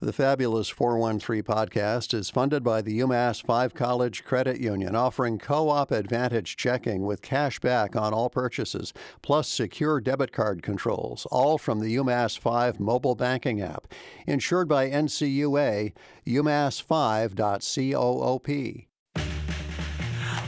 The Fabulous 413 podcast is funded by the UMass 5 College Credit Union, offering Co-op Advantage checking with cash back on all purchases, plus secure debit card controls, all from the UMass 5 mobile banking app. Insured by NCUA, umass5.coop.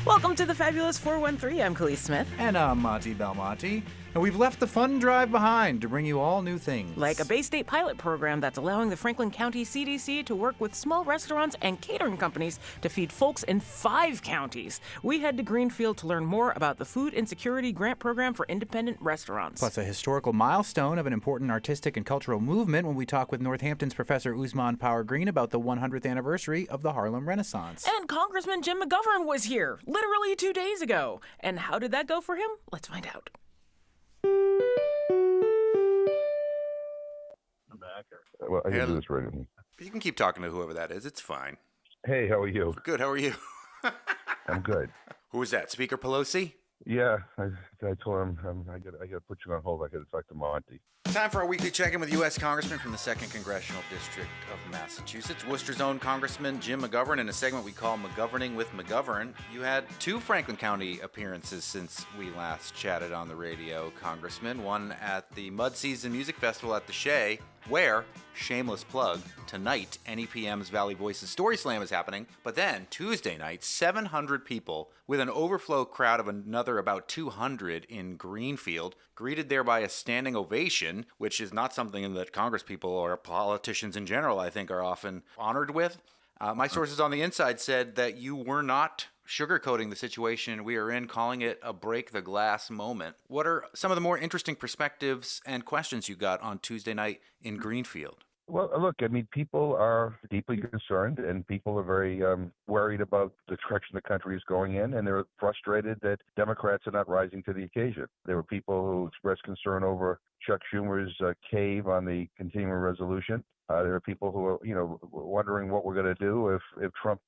Welcome to the Fabulous 413. I'm Khalees Smith. And I'm Monty Belmonte. And we've left the fun drive behind to bring you all new things. Like a Bay State pilot program that's allowing the Franklin County CDC to work with small restaurants and catering companies to feed folks in 5 counties. We head to Greenfield to learn more about the Food Insecurity Grant Program for independent restaurants. Plus a historical milestone of an important artistic and cultural movement when we talk with Northampton's Professor Usman Power Green about the 100th anniversary of the Harlem Renaissance. And Congressman Jim McGovern was here literally 2 days ago. And how did that go for him? Let's find out. I'm back. Well, I can do this right. You can keep talking to whoever that is. It's fine. Hey, how are you? Good. How are you? I'm good. Who is that? Speaker Pelosi? Yeah, I told him I got to put you on hold. I got to talk to Monty. Time for our weekly check-in with U.S. Congressman from the 2nd Congressional District of Massachusetts, Worcester's own Congressman Jim McGovern, in a segment we call McGoverning with McGovern. You had 2 Franklin County appearances since we last chatted on the radio, Congressman. One at the Mud Season Music Festival at the Shea, where, shameless plug, tonight NEPM's Valley Voices Story Slam is happening. But then, Tuesday night, 700 people with an overflow crowd of another about 200 in Greenfield, greeted there by a standing ovation, which is not something that congresspeople or politicians in general, I think, are often honored with. My sources on the inside said that you were not sugarcoating the situation we are in, calling it a break the glass moment. What are some of the more interesting perspectives and questions you got on Tuesday night in Greenfield? Well, look, I mean, people are deeply concerned, and people are very worried about the direction the country is going in, and they're frustrated that Democrats are not rising to the occasion. There were people who expressed concern over Chuck Schumer's cave on the continuing resolution. There are people who are, wondering what we're going to do if Trump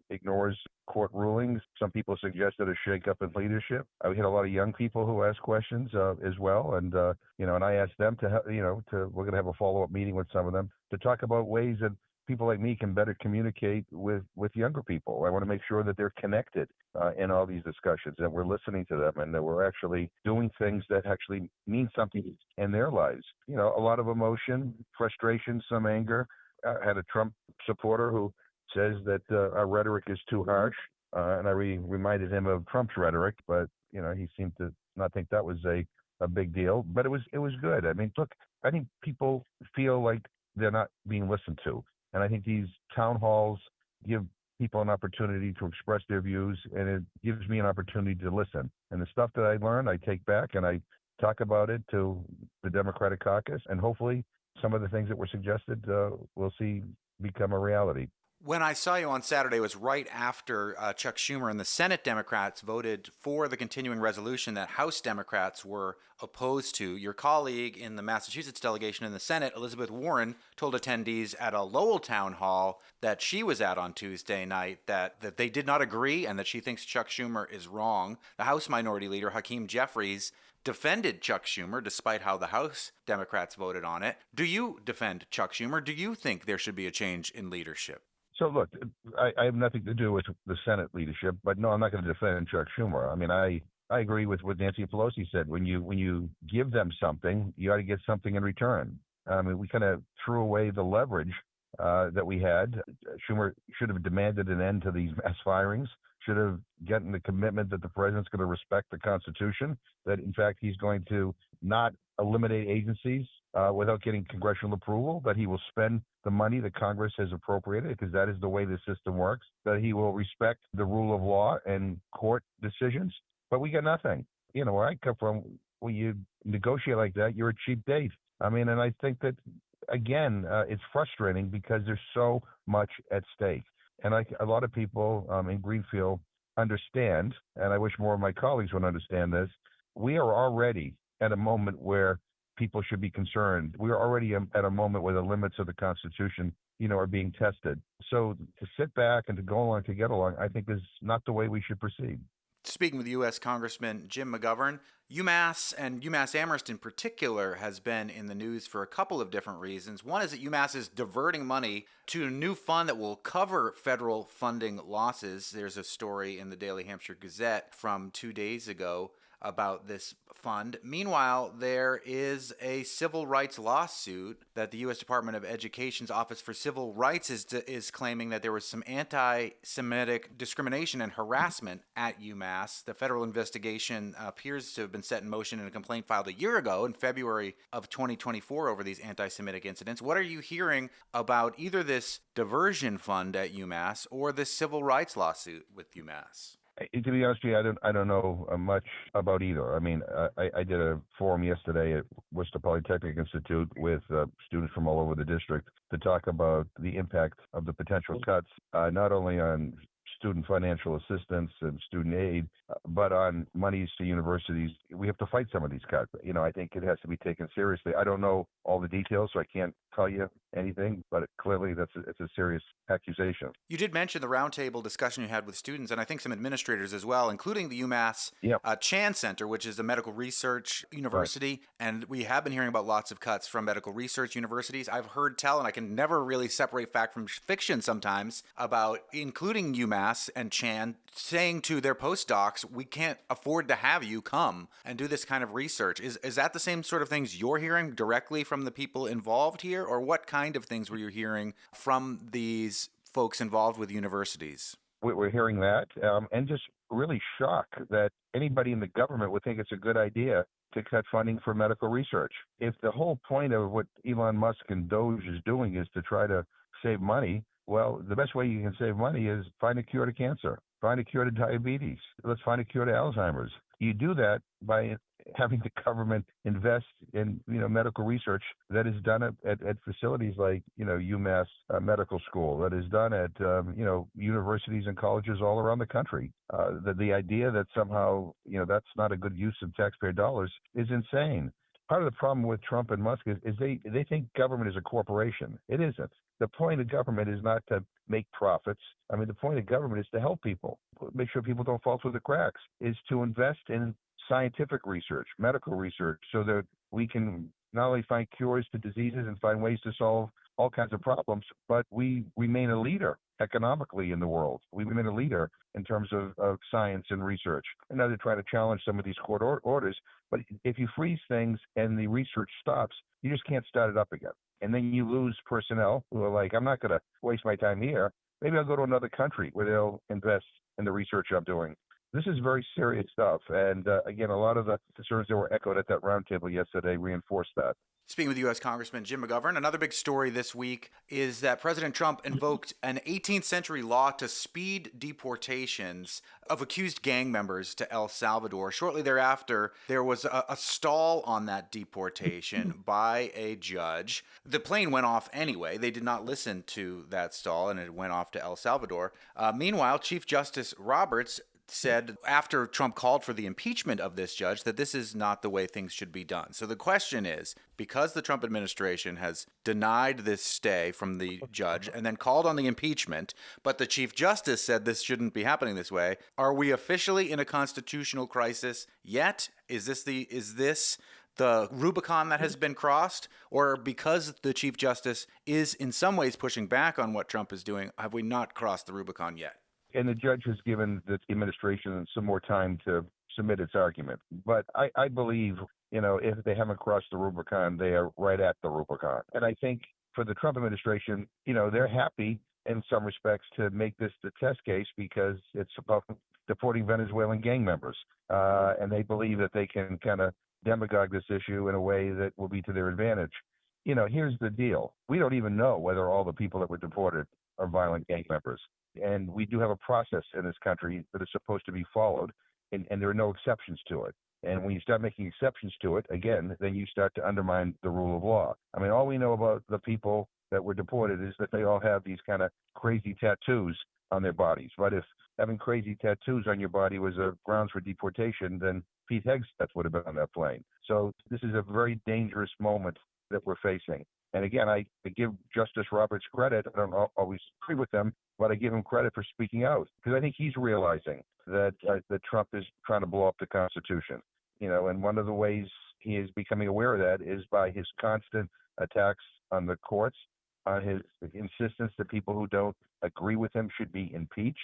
ignores court rulings. Some people suggested a shakeup in leadership. We had a lot of young people who asked questions as well, and and I asked them to we're going to have a follow-up meeting with some of them to talk about ways that people like me can better communicate with younger people. I want to make sure that they're connected in all these discussions, that we're listening to them, and that we're actually doing things that actually mean something in their lives. A lot of emotion, frustration, some anger. I had a Trump supporter who says that our rhetoric is too harsh, and I reminded him of Trump's rhetoric, but he seemed to not think that was a big deal. But it was good. I mean, look, I think people feel like they're not being listened to. And I think these town halls give people an opportunity to express their views, and it gives me an opportunity to listen. And the stuff that I learned, I take back and I talk about it to the Democratic caucus, and hopefully some of the things that were suggested we'll see become a reality. When I saw you on Saturday, it was right after Chuck Schumer and the Senate Democrats voted for the continuing resolution that House Democrats were opposed to. Your colleague in the Massachusetts delegation in the Senate, Elizabeth Warren, told attendees at a Lowell town hall that she was at on Tuesday night that they did not agree and that she thinks Chuck Schumer is wrong. The House Minority Leader, Hakeem Jeffries, defended Chuck Schumer despite how the House Democrats voted on it. Do you defend Chuck Schumer? Do you think there should be a change in leadership? So look, I have nothing to do with the Senate leadership, but no, I'm not going to defend Chuck Schumer. I mean, I agree with what Nancy Pelosi said. When you give them something, you ought to get something in return. I mean, we kind of threw away the leverage that we had. Schumer should have demanded an end to these mass firings, should have gotten the commitment that the president's going to respect the Constitution, that in fact he's going to not eliminate agencies without getting congressional approval, that he will spend the money that Congress has appropriated, because that is the way the system works, that he will respect the rule of law and court decisions. But we got nothing. Where I come from, when you negotiate like that, you're a cheap date. I mean, and I think that, again, it's frustrating because there's so much at stake. And a lot of people in Greenfield understand, and I wish more of my colleagues would understand this, we are already at a moment where people should be concerned. We are already at a moment where the limits of the Constitution, are being tested. So to sit back and to go along, to get along, I think is not the way we should proceed. Speaking with U.S. Congressman Jim McGovern, UMass and UMass Amherst in particular has been in the news for a couple of different reasons. One is that UMass is diverting money to a new fund that will cover federal funding losses. There's a story in the Daily Hampshire Gazette from 2 days ago about this fund. Meanwhile, there is a civil rights lawsuit that the U.S. Department of Education's Office for Civil Rights is claiming that there was some anti-Semitic discrimination and harassment at UMass. The federal investigation appears to have been set in motion in a complaint filed a year ago in February of 2024 over these anti-Semitic incidents. What are you hearing about either this diversion fund at UMass or this civil rights lawsuit with UMass? To be honest with you, I don't know much about either. I mean, I did a forum yesterday at Worcester Polytechnic Institute with students from all over the district to talk about the impact of the potential cuts, not only on student financial assistance and student aid, but on monies to universities. We have to fight some of these cuts. I think it has to be taken seriously. I don't know all the details, so I can't tell you anything, but clearly it's a serious accusation. You did mention the roundtable discussion you had with students, and I think some administrators as well, including the UMass Chan Center, which is a medical research university. Right. And we have been hearing about lots of cuts from medical research universities. I've heard tell, and I can never really separate fact from fiction sometimes, about including UMass and Chan saying to their postdocs, we can't afford to have you come and do this kind of research. Is that the same sort of things you're hearing directly from the people involved here, or what kind of things were you hearing from these folks involved with universities? We're hearing that, and just really shocked that anybody in the government would think it's a good idea to cut funding for medical research. If the whole point of what Elon Musk and Doge is doing is to try to save money, well, the best way you can save money is find a cure to cancer, find a cure to diabetes, let's find a cure to Alzheimer's. You do that by having the government invest in medical research that is done at facilities like UMass Medical School, that is done at universities and colleges all around the country. The idea that somehow that's not a good use of taxpayer dollars is insane. Part of the problem with Trump and Musk is they think government is a corporation. It isn't. The point of government is not to make profits. I mean, the point of government is to help people, make sure people don't fall through the cracks, is to invest in scientific research, medical research, so that we can not only find cures to diseases and find ways to solve all kinds of problems, but we remain a leader economically in the world. We remain a leader in terms of science and research. And now they're trying to challenge some of these court orders, but if you freeze things and the research stops, you just can't start it up again. And then you lose personnel who are like, I'm not going to waste my time here. Maybe I'll go to another country where they'll invest in the research I'm doing. This is very serious stuff. And again, a lot of the concerns that were echoed at that roundtable yesterday reinforce that. Speaking with U.S. Congressman Jim McGovern, another big story this week is that President Trump invoked an 18th century law to speed deportations of accused gang members to El Salvador. Shortly thereafter, there was a stall on that deportation by a judge. The plane went off anyway. They did not listen to that stall, and it went off to El Salvador. Meanwhile, Chief Justice Roberts said after Trump called for the impeachment of this judge that this is not the way things should be done. So the question is, because the Trump administration has denied this stay from the judge and then called on the impeachment, but the Chief Justice said this shouldn't be happening this way, are we officially in a constitutional crisis yet? Is this the Rubicon that has been crossed? Or because the Chief Justice is in some ways pushing back on what Trump is doing, have we not crossed the Rubicon yet? And the judge has given the administration some more time to submit its argument. But I believe, if they haven't crossed the Rubicon, they are right at the Rubicon. And I think for the Trump administration, they're happy in some respects to make this the test case because it's about deporting Venezuelan gang members. And they believe that they can kind of demagogue this issue in a way that will be to their advantage. Here's the deal. We don't even know whether all the people that were deported are violent gang members. And we do have a process in this country that is supposed to be followed, and there are no exceptions to it. And when you start making exceptions to it, again, then you start to undermine the rule of law. I mean, all we know about the people that were deported is that they all have these kind of crazy tattoos on their bodies. But if having crazy tattoos on your body was a grounds for deportation, then Pete Hegseth would have been on that plane. So this is a very dangerous moment that we're facing. And again, I give Justice Roberts credit. I don't always agree with him, but I give him credit for speaking out because I think he's realizing that Trump is trying to blow up the Constitution. And one of the ways he is becoming aware of that is by his constant attacks on the courts, on his insistence that people who don't agree with him should be impeached.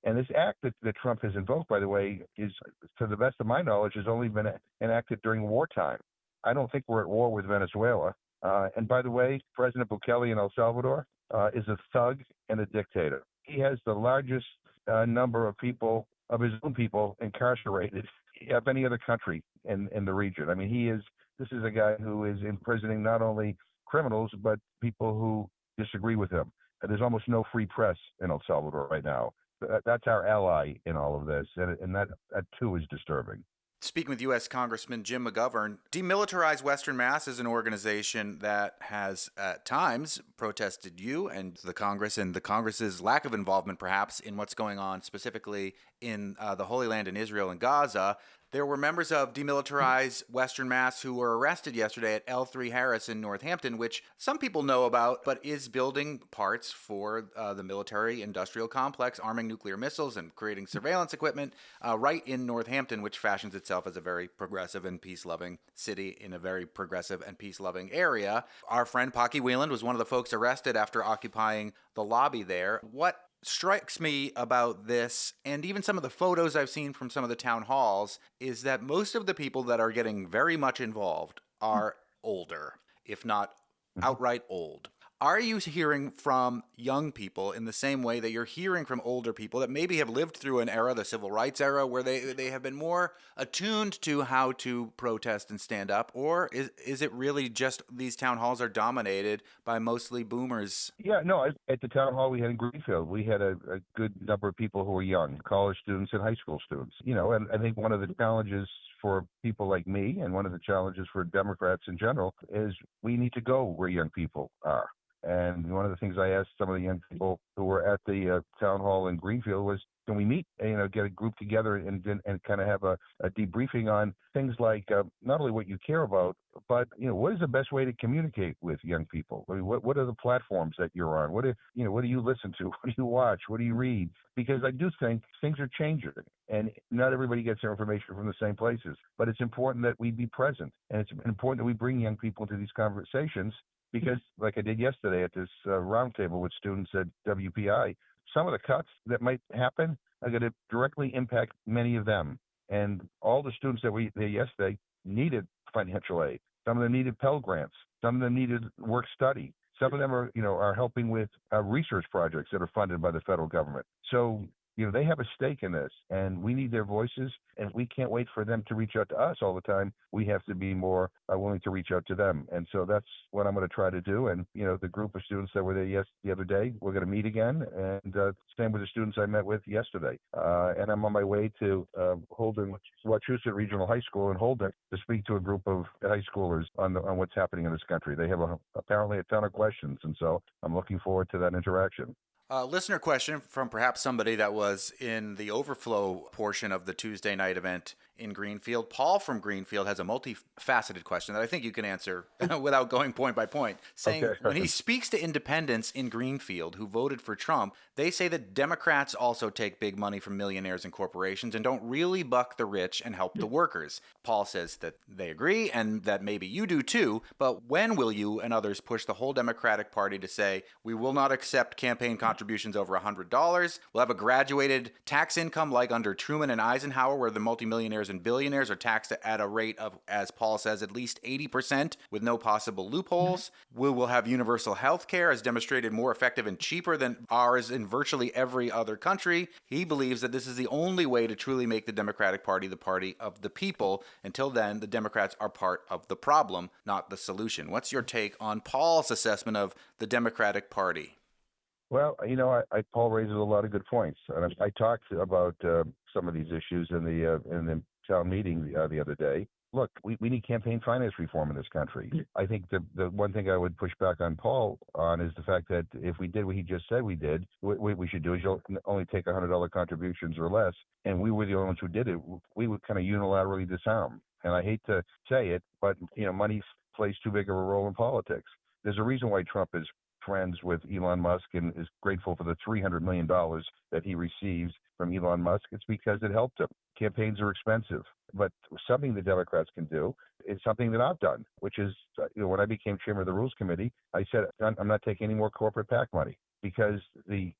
And this act that Trump has invoked, by the way, is, to the best of my knowledge, has only been enacted during wartime. I don't think we're at war with Venezuela. And by the way, President Bukele in El Salvador is a thug and a dictator. He has the largest number of people, of his own people, incarcerated of any other country in the region. I mean, this is a guy who is imprisoning not only criminals, but people who disagree with him. There's almost no free press in El Salvador right now. That's our ally in all of this, and that too is disturbing. Speaking with U.S. Congressman Jim McGovern, Demilitarize Western Mass is an organization that has at times protested you and the Congress and the Congress's lack of involvement, perhaps, in what's going on specifically in the Holy Land in Israel and Gaza. There were members of Demilitarize Western Mass who were arrested yesterday at L3 Harris in Northampton, which some people know about, but is building parts for the military-industrial complex, arming nuclear missiles and creating surveillance equipment right in Northampton, which fashions itself as a very progressive and peace-loving city in a very progressive and peace-loving area. Our friend Pocky Wieland was one of the folks arrested after occupying the lobby there. What strikes me about this, and even some of the photos I've seen from some of the town halls, is that most of the people that are getting very much involved are older, if not outright old. Are you hearing from young people in the same way that you're hearing from older people that maybe have lived through an era, the civil rights era, where they have been more attuned to how to protest and stand up? Or is it really just these town halls are dominated by mostly boomers? Yeah, no, at the town hall we had in Greenfield, we had a good number of people who were young, college students and high school students. And I think one of the challenges for people like me and one of the challenges for Democrats in general is we need to go where young people are. And one of the things I asked some of the young people who were at the town hall in Greenfield was, can we meet, get a group together and kind of have a debriefing on things like not only what you care about, but, what is the best way to communicate with young people? I mean, what are the platforms that you're on? What do you listen to? What do you watch? What do you read? Because I do think things are changing and not everybody gets their information from the same places, but it's important that we be present and it's important that we bring young people into these conversations. Because, like I did yesterday at this roundtable with students at WPI, some of the cuts that might happen are going to directly impact many of them. And all the students that were there yesterday needed financial aid. Some of them needed Pell Grants. Some of them needed work study. Some of them are helping with research projects that are funded by the federal government. So, they have a stake in this, and we need their voices, and we can't wait for them to reach out to us all the time. We have to be more willing to reach out to them. And so that's what I'm going to try to do. And, the group of students that were there the other day, we're going to meet again, and same with the students I met with yesterday. And I'm on my way to Holden, Wachusett Regional High School in Holden to speak to a group of high schoolers on what's happening in this country. They have apparently a ton of questions, and so I'm looking forward to that interaction. Listener question from perhaps somebody that was in the overflow portion of the Tuesday night event in Greenfield. Paul from Greenfield has a multifaceted question that I think you can answer without going point by point, saying when he speaks to independents in Greenfield who voted for Trump, they say that Democrats also take big money from millionaires and corporations and don't really buck the rich and help the workers. Paul says that they agree and that maybe you do too, but when will you and others push the whole Democratic Party to say, we will not accept campaign contributions over $100. We'll have a graduated tax income like under Truman and Eisenhower, where the multimillionaires and billionaires are taxed at a rate of, as Paul says, at least 80% with no possible loopholes. We will have universal health care as demonstrated more effective and cheaper than ours in virtually every other country. He believes that this is the only way to truly make the Democratic Party the party of the people. Until then, the Democrats are part of the problem, not the solution. What's your take on Paul's assessment of the Democratic Party? Well, Paul raises a lot of good points. And I talked about some of these issues in the town meeting the other day. Look, we need campaign finance reform in this country. I think the one thing I would push back on Paul on is the fact that if we did what he just said we did, what we should do is only take $100 contributions or less, and we were the only ones who did it. We would kind of unilaterally disarm. And I hate to say it, but money plays too big of a role in politics. There's a reason why Trump is friends with Elon Musk and is grateful for the $300 million that he receives from Elon Musk. It's because it helped him. Campaigns are expensive, but something the Democrats can do is something that I've done, which is, when I became chairman of the Rules Committee, I said, I'm not taking any more corporate PAC money because the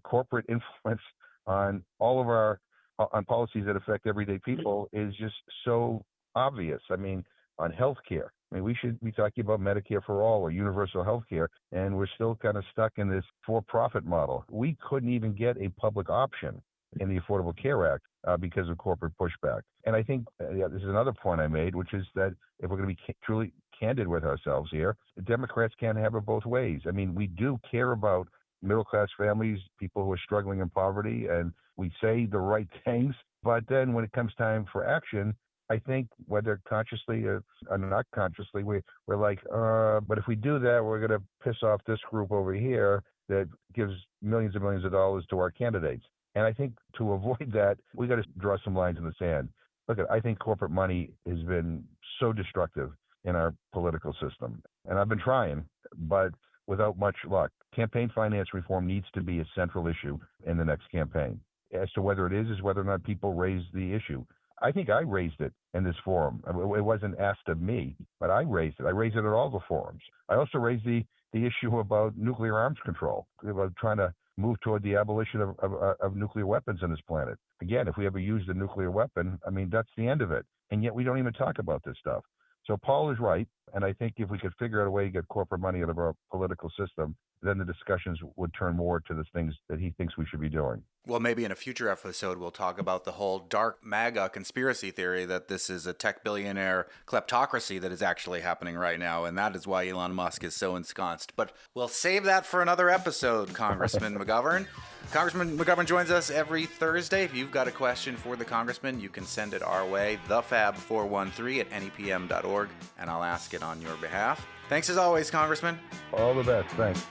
corporate influence on all of our on policies that affect everyday people is just so obvious. I mean, on healthcare. I mean, we should be talking about Medicare for all or universal health care, and we're still kind of stuck in this for-profit model. We couldn't even get a public option in the Affordable Care Act because of corporate pushback. And I think this is another point I made, which is that if we're going to be truly candid with ourselves here, the Democrats can't have it both ways. I mean, we do care about middle-class families, people who are struggling in poverty, and we say the right things. But then when it comes time for action, I think whether consciously or not consciously, we're like, but if we do that, we're going to piss off this group over here that gives millions and millions of dollars to our candidates. And I think to avoid that, we got to draw some lines in the sand. Look, I think corporate money has been so destructive in our political system. And I've been trying, but without much luck. Campaign finance reform needs to be a central issue in the next campaign. As to whether it is whether or not people raise the issue. I think I raised it in this forum. It wasn't asked of me, but I raised it. I raised it at all the forums. I also raised the issue about nuclear arms control, about trying to move toward the abolition of nuclear weapons on this planet. Again, if we ever used a nuclear weapon, I mean, that's the end of it. And yet we don't even talk about this stuff. So Paul is right. And I think if we could figure out a way to get corporate money out of our political system, then the discussions would turn more to the things that he thinks we should be doing. Well, maybe in a future episode, we'll talk about the whole dark MAGA conspiracy theory that this is a tech billionaire kleptocracy that is actually happening right now. And that is why Elon Musk is so ensconced. But we'll save that for another episode, Congressman McGovern. Congressman McGovern joins us every Thursday. If you've got a question for the congressman, you can send it our way, thefab413@nepm.org, and I'll ask it on your behalf. Thanks as always, Congressman. All the best. Thanks.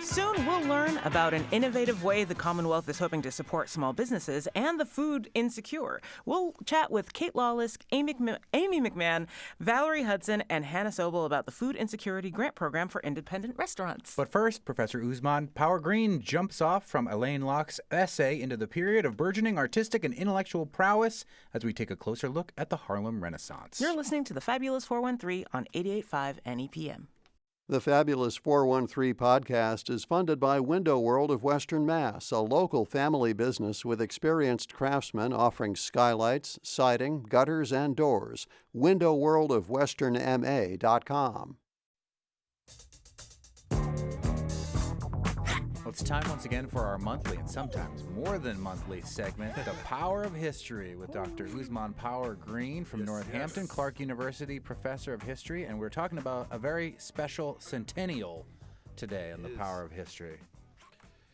Soon we'll learn about an innovative way the Commonwealth is hoping to support small businesses and the food insecure. We'll chat with Kate Lawless, Amy McMahon, Valerie Hudson, and Hannah Sobel about the Food Insecurity Grant Program for Independent Restaurants. But first, Professor Usman Power Green jumps off from Elaine Locke's essay into the period of burgeoning artistic and intellectual prowess as we take a closer look at the Harlem Renaissance. You're listening to the Fabulous 413 on 88.5 NEPM. The Fabulous 413 podcast is funded by Window World of Western Mass, a local family business with experienced craftsmen offering skylights, siding, gutters, and doors. WindowWorldofWesternMA.com. Well, it's time once again for our monthly and sometimes more than monthly segment, The Power of History, with Dr. Usman Power Green from Northampton, Clark University Professor of History. And we're talking about a very special centennial today on The Power of History.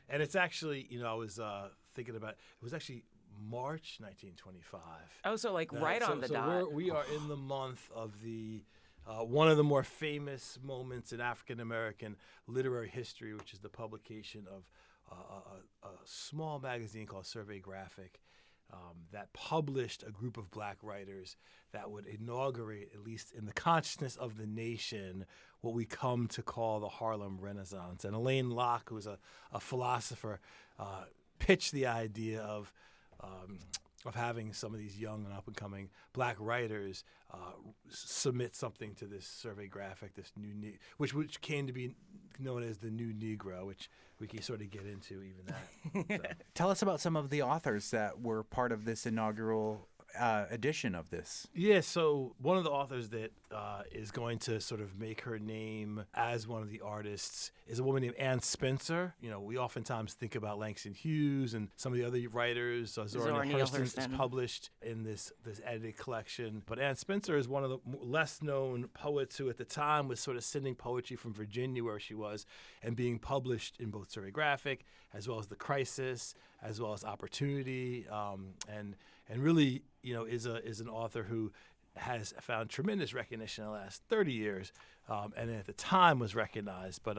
And it's actually, I was thinking about, it was actually March 1925. Oh, so right on the dot. We are in the month of the one of the more famous moments in African American literary history, which is the publication of a small magazine called Survey Graphic that published a group of black writers that would inaugurate, at least in the consciousness of the nation, what we come to call the Harlem Renaissance. And Elaine Locke, who was a philosopher, pitched the idea of having some of these young and up-and-coming black writers submit something to this Survey Graphic, this new which came to be known as the New Negro, which we can sort of get into even that. So. Tell us about some of the authors that were part of this inaugural edition of this. Yeah, so one of the authors that is going to sort of make her name as one of the artists is a woman named Anne Spencer. We oftentimes think about Langston Hughes and some of the other writers. Zora Neale Hurston is published in this edited collection. But Anne Spencer is one of the less known poets who at the time was sort of sending poetry from Virginia, where she was, and being published in both Survey Graphic as well as The Crisis, as well as Opportunity, and really, is an author who has found tremendous recognition in the last 30 years. And at the time was recognized, but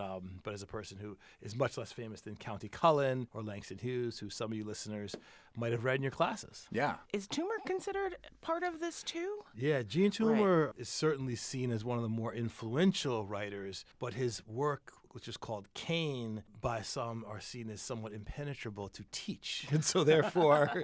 as a person who is much less famous than County Cullen or Langston Hughes, who some of you listeners might have read in your classes. Yeah. Is Toomer considered part of this too? Yeah, Gene Toomer is certainly seen as one of the more influential writers, but his work, which is called Cane, by some are seen as somewhat impenetrable to teach. And so therefore,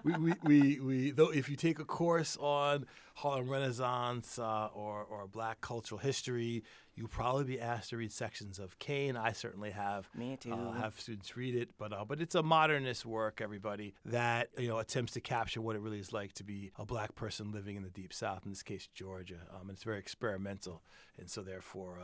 we though if you take a course on Harlem Renaissance or Black cultural history, you'll probably be asked to read sections of Cane. I certainly have. Me too. Have students read it, but it's a modernist work, everybody, that attempts to capture what it really is like to be a Black person living in the Deep South, in this case Georgia, and it's very experimental, and so therefore.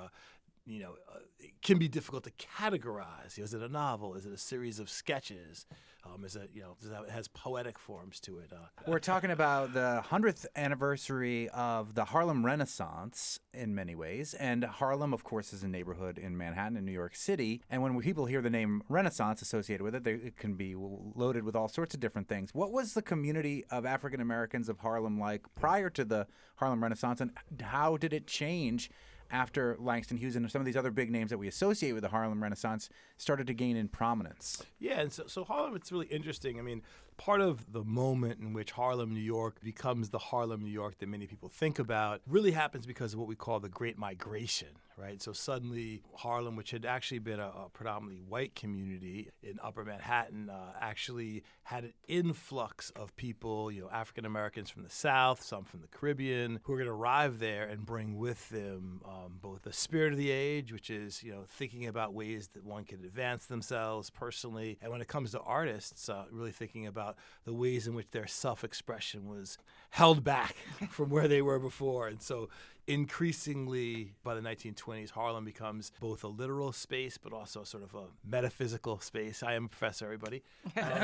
It can be difficult to categorize. Is it a novel? Is it a series of sketches? It has poetic forms to it. We're talking about the 100th anniversary of the Harlem Renaissance in many ways. And Harlem, of course, is a neighborhood in Manhattan in New York City. And when people hear the name Renaissance associated with it, it can be loaded with all sorts of different things. What was the community of African Americans of Harlem like prior to the Harlem Renaissance, and how did it change after Langston Hughes and some of these other big names that we associate with the Harlem Renaissance started to gain in prominence? Yeah, and so Harlem, it's really interesting. I mean, part of the moment in which Harlem, New York becomes the Harlem, New York that many people think about really happens because of what we call the Great Migration, right? So suddenly Harlem, which had actually been a predominantly white community in Upper Manhattan, actually had an influx of people, African Americans from the South, some from the Caribbean, who are going to arrive there and bring with them both the spirit of the age, which is, thinking about ways that one can advance themselves personally, and when it comes to artists, really thinking about the ways in which their self-expression was held back from where they were before. And so increasingly, by the 1920s, Harlem becomes both a literal space, but also sort of a metaphysical space. I am a professor, everybody.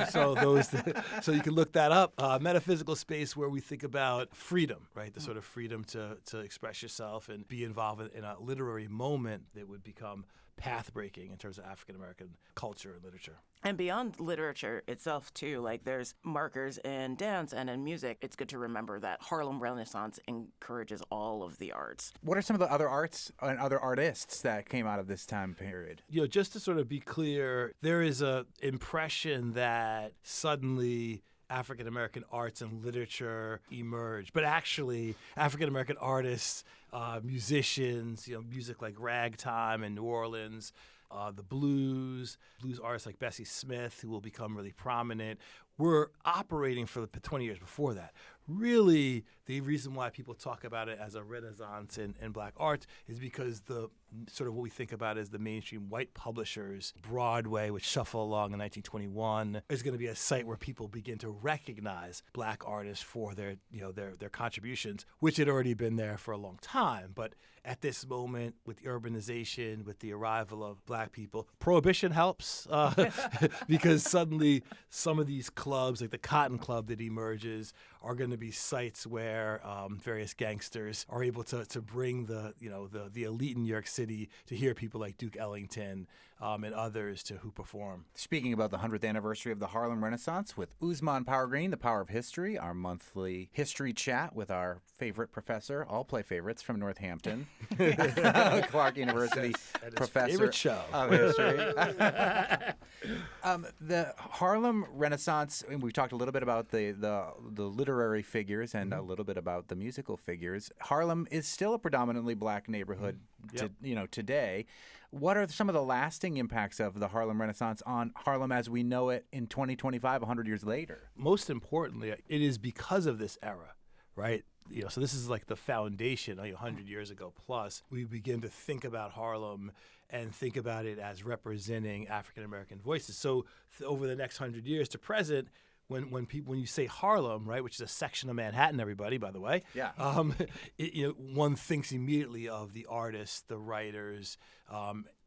So you can look that up. Metaphysical space where we think about freedom, right? The sort of freedom to express yourself and be involved in a literary moment that would become path-breaking in terms of African-American culture and literature. And beyond literature itself, too, like there's markers in dance and in music. It's good to remember that Harlem Renaissance encourages all of the arts. What are some of the other arts and other artists that came out of this time period? Just to sort of be clear, there is a impression that suddenly African-American arts and literature emerged. But actually, African-American artists, musicians, music like ragtime in New Orleans, the blues artists like Bessie Smith, who will become really prominent, were operating for the 20 years before that. Really, the reason why people talk about it as a renaissance in Black arts is because the sort of what we think about as the mainstream white publishers, Broadway, which Shuffle Along in 1921, is going to be a site where people begin to recognize Black artists for their contributions, which had already been there for a long time. But at this moment, with urbanization, with the arrival of Black people, Prohibition helps because suddenly some of these clubs, like the Cotton Club that emerges, are going to be sites where various gangsters are able to bring the elite in New York City to hear people like Duke Ellington and others who perform. Speaking about the 100th anniversary of the Harlem Renaissance with Usman Power Green, The Power of History, our monthly history chat with our favorite professor, all play favorites from Northampton, Clark University professor favorite show of history. The Harlem Renaissance, and we've talked a little bit about the literary figures and a little bit about the musical figures. Harlem is still a predominantly Black neighborhood today. What are some of the lasting impacts of the Harlem Renaissance on Harlem as we know it in 2025, 100 years later? Most importantly, it is because of this era, right? So this is like the foundation, 100 years ago plus. We begin to think about Harlem and think about it as representing African-American voices. So over the next 100 years to present, when you say Harlem, right, which is a section of Manhattan, everybody, by the way, one thinks immediately of the artists, the writers.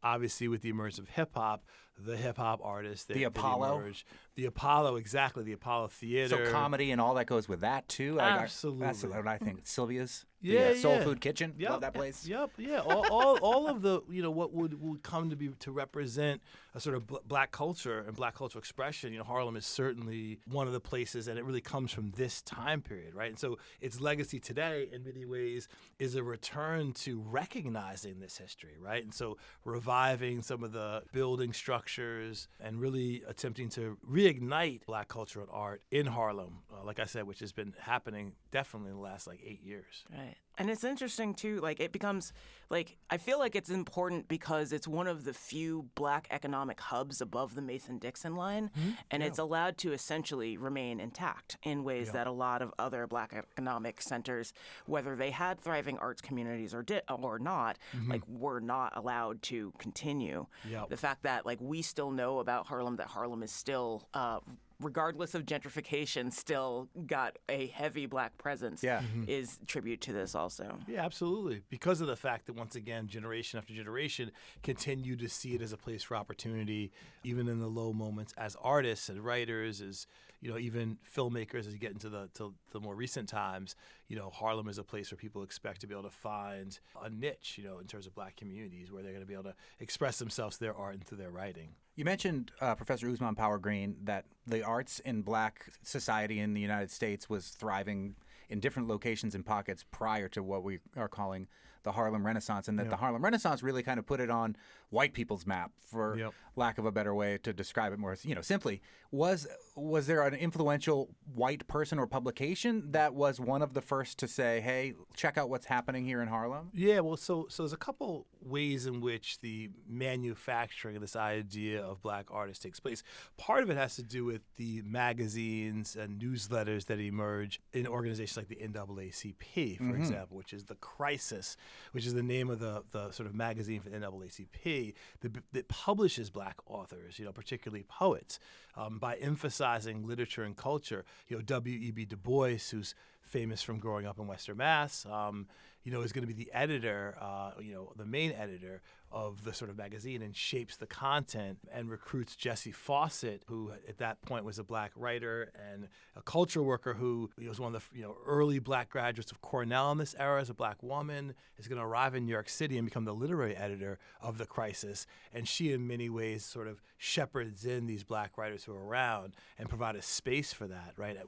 Obviously, with the emergence of hip hop, the hip hop artists. The Apollo? Emerged. The Apollo, exactly. The Apollo Theater. So comedy and all that goes with that too. Absolutely. That's what I think. Sylvia's, Yeah, the Soul yeah. Food Kitchen. Yep. Love that place. Yep, yeah. All of the, what would come to be to represent a sort of black culture and black cultural expression. Harlem is certainly one of the places, and it really comes from this time period, right? And so its legacy today, in many ways, is a return to recognizing this history, right? And so reviving some of the building structures and really attempting to reignite black culture and art in Harlem, like I said, which has been happening definitely in the last 8 years. Right. And it's interesting, too, it becomes, I feel like it's important because it's one of the few black economic hubs above the Mason-Dixon line, and it's allowed to essentially remain intact in ways that a lot of other black economic centers, whether they had thriving arts communities or not, were not allowed to continue. Yep. The fact that, we still know about Harlem, that Harlem is still regardless of gentrification, still got a heavy black presence is tribute to this also. Yeah, absolutely. Because of the fact that, once again, generation after generation continue to see it as a place for opportunity, even in the low moments, as artists and writers, as even filmmakers, as you get into the more recent times, Harlem is a place where people expect to be able to find a niche, in terms of black communities, where they're going to be able to express themselves through their art and through their writing. You mentioned, Professor Usman Power Green, that the arts in black society in the United States was thriving in different locations and pockets prior to what we are calling the Harlem Renaissance, and that the Harlem Renaissance really kind of put it on white people's map, for lack of a better way to describe it more simply. Was there an influential white person or publication that was one of the first to say, hey, check out what's happening here in Harlem? Yeah, well, so there's a couple ways in which the manufacturing of this idea of black artists takes place. Part of it has to do with the magazines and newsletters that emerge in organizations like the NAACP, for example, which is the Crisis, which is the name of the sort of magazine for the NAACP that publishes black authors, particularly poets, by emphasizing literature and culture. W.E.B. Du Bois, who's famous from growing up in Western Mass, is going to be the editor, the main editor of the sort of magazine, and shapes the content and recruits Jessie Fawcett, who at that point was a black writer and a culture worker who was one of the early black graduates of Cornell in this era as a black woman, is going to arrive in New York City and become the literary editor of The Crisis. And she, in many ways, sort of shepherds in these black writers who are around and provide a space for that, right?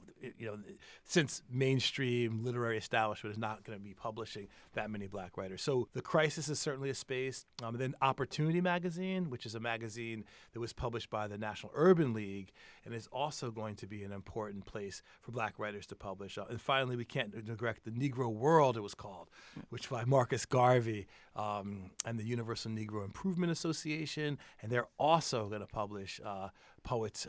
Since mainstream literary establishment is not going to be publishing that many black writers. So The Crisis is certainly a space. And then Opportunity Magazine, which is a magazine that was published by the National Urban League, and is also going to be an important place for black writers to publish. And finally, we can't neglect the Negro World, it was called, which by Marcus Garvey and the Universal Negro Improvement Association, and they're also going to publish poets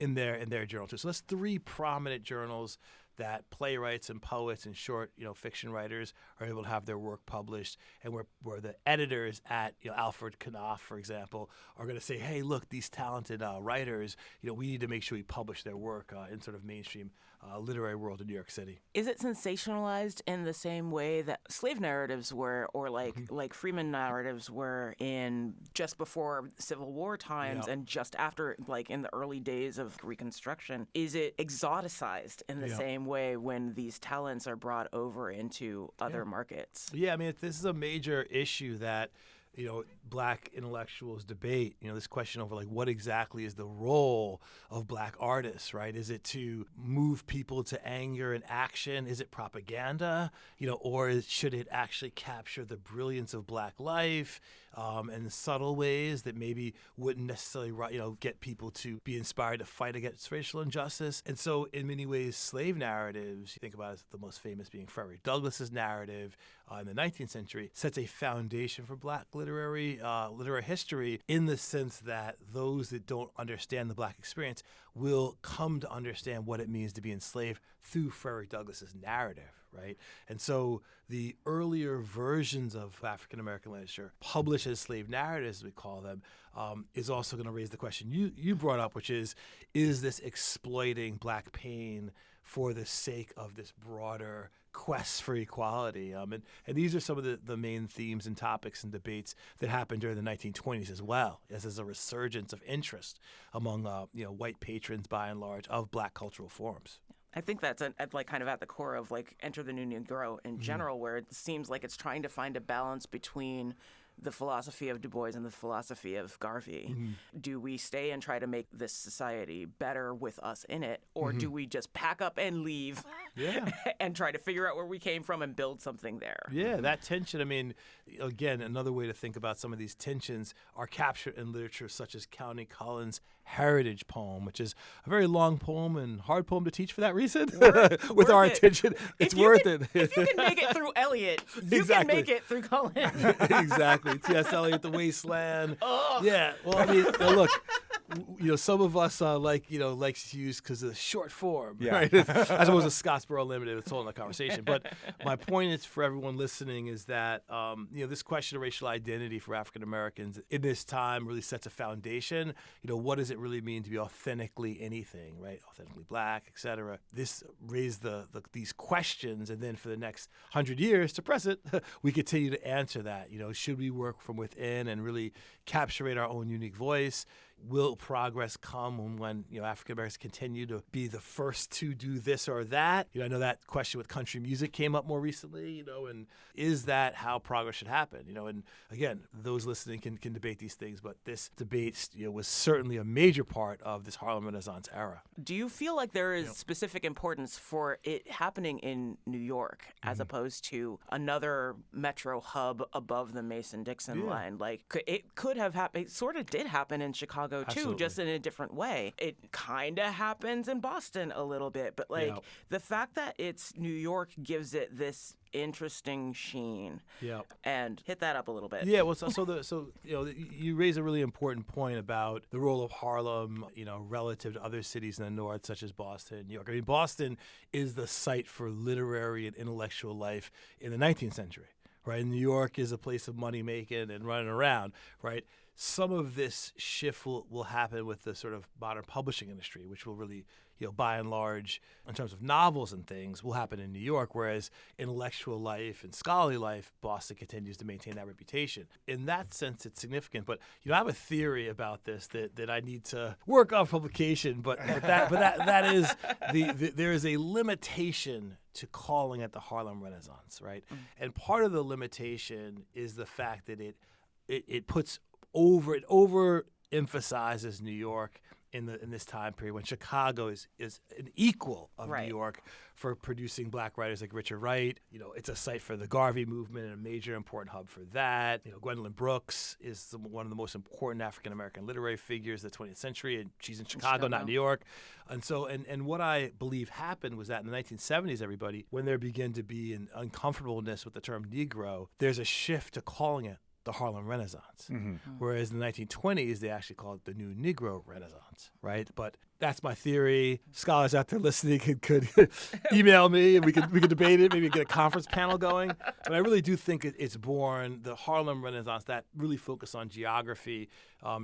in their journal too. So that's three prominent journals that playwrights and poets and short, fiction writers are able to have their work published, and where the editors at, Alfred Knopf, for example, are going to say, hey, look, these talented writers, we need to make sure we publish their work in sort of mainstream literary world in New York City. Is it sensationalized in the same way that slave narratives were, or like Freeman narratives were in just before Civil War times and just after, in the early days of Reconstruction? Is it exoticized in the same way when these talents are brought over into other markets? Yeah, I mean, this is a major issue that black intellectuals debate, this question over what exactly is the role of black artists, right? Is it to move people to anger and action? Is it propaganda, or should it actually capture the brilliance of black life in subtle ways that maybe wouldn't necessarily, get people to be inspired to fight against racial injustice? And so in many ways, slave narratives, you think about it, the most famous being Frederick Douglass's narrative in the 19th century, sets a foundation for black literary history, in the sense that those that don't understand the black experience will come to understand what it means to be enslaved through Frederick Douglass's narrative, right? And so the earlier versions of African American literature, published as slave narratives, we call them, is also going to raise the question you brought up, which is this exploiting black pain for the sake of this broader quest for equality. And these are some of the main themes and topics and debates that happened during the 1920s as well, as there's a resurgence of interest among white patrons, by and large, of Black cultural forms. I think that's like kind of at the core of like Enter the New Negro in general, where it seems like it's trying to find a balance between the philosophy of Du Bois and the philosophy of Garvey. Do we stay and try to make this society better with us in it, or do we just pack up and leave and try to figure out where we came from and build something there? Yeah, that tension, I mean, again, another way to think about some of these tensions are captured in literature such as County Cullen's Heritage poem, which is a very long poem and hard poem to teach for that reason. With our attention, it's worth it. If you can make it through Eliot, you can make it through Cullen. Exactly. T.S. Eliot, The Wasteland. Yeah. Well, I mean, look, some of us likes to use because of the short form, right? As opposed to Scottsboro Limited. It's all in the conversation. But my point is for everyone listening is that this question of racial identity for African Americans in this time really sets a foundation. What does it really mean to be authentically anything, right? Authentically Black, et cetera. This raised these questions, and then for the next 100 years to present, we continue to answer that. Should we work from within and really capture our own unique voice? Will progress come when African Americans continue to be the first to do this or that? I know that question with country music came up more recently, and is that how progress should happen? And again, those listening can debate these things, but this debate was certainly a major part of this Harlem Renaissance era. Do you feel like there is specific importance for it happening in New York as opposed to another metro hub above the Mason-Dixon line? Like, it could have happened, it sort of did happen in Chicago too, Absolutely. just in a different way. It kind of happens in Boston a little bit, but the fact that it's New York gives it this interesting sheen. And hit that up a little bit. Yeah, well, you raise a really important point about the role of Harlem, relative to other cities in the North, such as Boston and New York. I mean, Boston is the site for literary and intellectual life in the 19th century, right? And New York is a place of money making and running around, right? Some of this shift will happen with the sort of modern publishing industry, which will really, by and large, in terms of novels and things, will happen in New York, whereas intellectual life and scholarly life, Boston continues to maintain that reputation. In that sense, it's significant. But I have a theory about this that I need to work on publication. But that is there is a limitation to calling it the Harlem Renaissance, right? And part of the limitation is the fact that it overemphasizes New York in this time period when Chicago is an equal of New York for producing Black writers like Richard Wright. It's a site for the Garvey movement and a major important hub for that. Gwendolyn Brooks is one of the most important African American literary figures of the 20th century, and she's in Chicago, not New York. And so, and what I believe happened was that in the 1970s, everybody, when there began to be an uncomfortableness with the term Negro, there's a shift to calling it the Harlem Renaissance. Whereas in the 1920s, they actually called it the New Negro Renaissance, right? But that's my theory. Scholars out there listening could email me and we could debate it, maybe get a conference panel going. But I really do think it's born, the Harlem Renaissance, that really focus on geography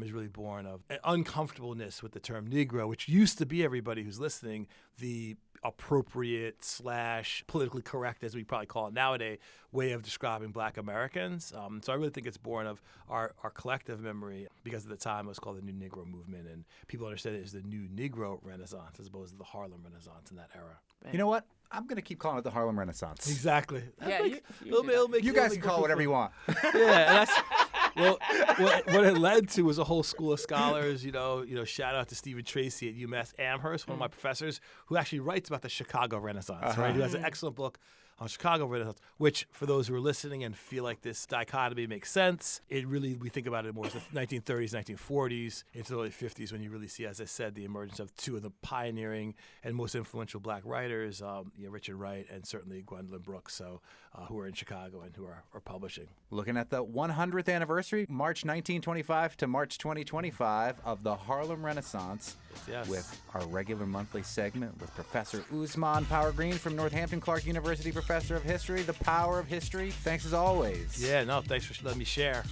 is really born of an uncomfortableness with the term Negro, which used to be, everybody who's listening, the appropriate / politically correct, as we probably call it nowadays, way of describing Black Americans. So I really think it's born of our collective memory, because at the time it was called the New Negro Movement, and people understood it as the New Negro Renaissance as opposed to the Harlem Renaissance in that era. You know what? I'm going to keep calling it the Harlem Renaissance. Exactly. Yeah, You guys can call it whatever you want. Yeah, and that's what it led to was a whole school of scholars. Shout out to Stephen Tracy at UMass Amherst, one of my professors, who actually writes about the Chicago Renaissance. Right, who has an excellent book on Chicago Renaissance, which, for those who are listening and feel like this dichotomy makes sense, we think about it more as the 1930s, 1940s, into the early 50s, when you really see, as I said, the emergence of two of the pioneering and most influential Black writers, Richard Wright and certainly Gwendolyn Brooks, who are in Chicago and who are publishing. Looking at the 100th anniversary, March 1925 to March 2025 of the Harlem Renaissance, with our regular monthly segment with Professor Ousmane Power Green from Northampton Clark University, Professor of History, The Power of History. Thanks as always. Yeah, no, thanks for letting me share.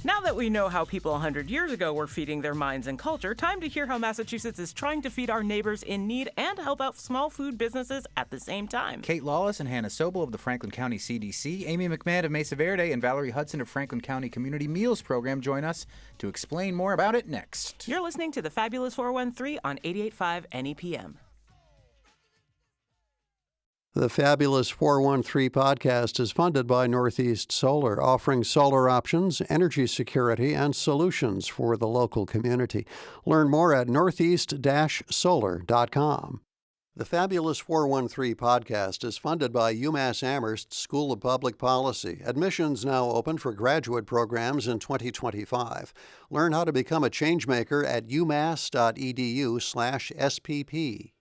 Now that we know how people 100 years ago were feeding their minds and culture, time to hear how Massachusetts is trying to feed our neighbors in need and help out small food businesses at the same time. Kate Lawless and Hannah Sobel of the Franklin County CDC, Amy McMahon of Mesa Verde, and Valerie Hudson of Franklin County Community Meals Program join us to explain more about it next. You're listening to the Fabulous 413 on 88.5 NEPM. The Fabulous 413 podcast is funded by Northeast Solar, offering solar options, energy security, and solutions for the local community. Learn more at northeast-solar.com. The Fabulous 413 podcast is funded by UMass Amherst School of Public Policy. Admissions now open for graduate programs in 2025. Learn how to become a changemaker at umass.edu/SPP.